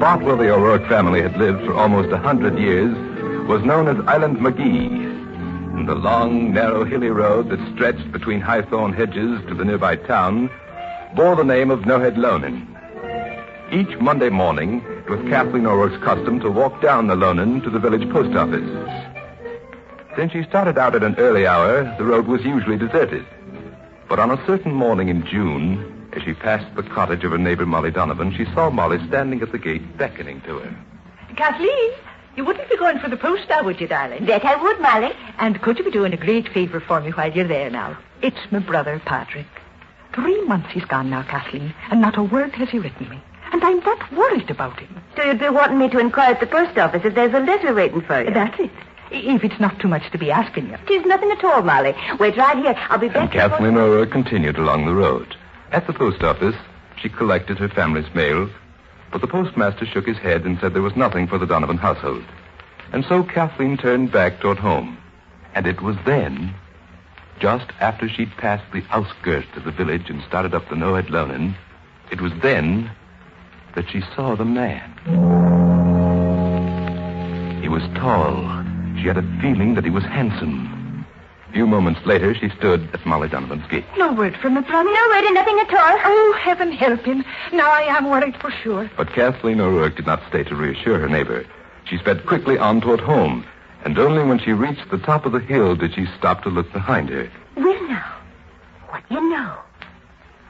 spot where the O'Rourke family had lived for almost 100 years was known as Island McGee, and the long, narrow, hilly road that stretched between high-thorn hedges to the nearby town bore the name of Nohead Lonan. Each Monday morning, it was Kathleen O'Rourke's custom to walk down the Lonan to the village post office. Since she started out at an early hour, the road was usually deserted. But on a certain morning in June, as she passed the cottage of her neighbor Molly Donovan, she saw Molly standing at the gate beckoning to her. Kathleen, you wouldn't be going for the post now, would you, darling? Bet I would, Molly. And could you be doing a great favor for me while you're there now? It's my brother, Patrick. 3 months he's gone now, Kathleen, and not a word has he written me. And I'm that worried about him. So you'd be wanting me to inquire at the post office if there's a letter waiting for you? That's it. If it's not too much to be asking you. 'Tis nothing at all, Molly. Wait right here. I'll be back. And Kathleen O'Rourke continued along the road. At the post office, she collected her family's mail, but the postmaster shook his head and said there was nothing for the Donovan household. And so Kathleen turned back toward home. And it was then, just after she'd passed the outskirts of the village and started up the Nohead Lonan, it was then that she saw the man. He was tall. She had a feeling that he was handsome. A few moments later, she stood at Molly Donovan's gate. No word from the brother? No word and nothing at all. Oh, heaven help him. Now I am worried for sure. But Kathleen O'Rourke did not stay to reassure her neighbor. She sped quickly on toward home, and only when she reached the top of the hill did she stop to look behind her. Well, now, what do you know?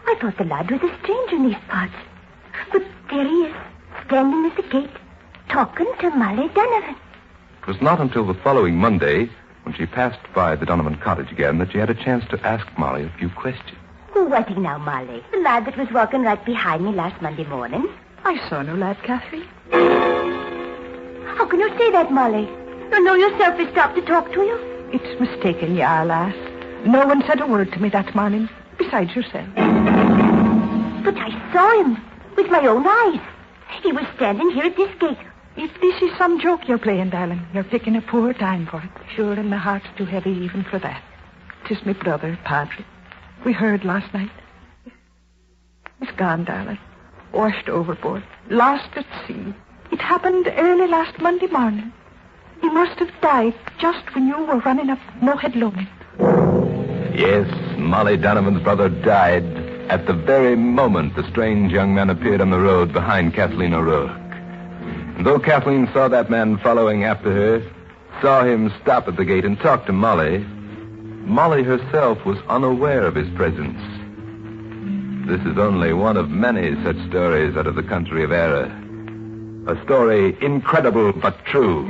I thought the lad was a stranger in these parts. But there he is, standing at the gate, talking to Molly Donovan. It was not until the following Monday, when she passed by the Donovan cottage again, that she had a chance to ask Molly a few questions. Who was he now, Molly? The lad that was walking right behind me last Monday morning? I saw no lad, Kathleen. How can you say that, Molly? You know yourself he stopped to talk to you. It's mistaken, yeah, lass. No one said a word to me that morning, besides yourself. But I saw him with my own eyes. He was standing here at this gate. If this is some joke you're playing, darling, you're picking a poor time for it. Sure, and my heart's too heavy even for that. 'Tis my brother, Patrick. We heard last night. He's gone, darling. Washed overboard. Lost at sea. It happened early last Monday morning. He must have died just when you were running up Nohead Lonan. Yes, Molly Donovan's brother died at the very moment the strange young man appeared on the road behind Kathleen O'Rourke. And though Kathleen saw that man following after her, saw him stop at the gate and talk to Molly, Molly herself was unaware of his presence. This is only one of many such stories out of the country of error. A story incredible but true.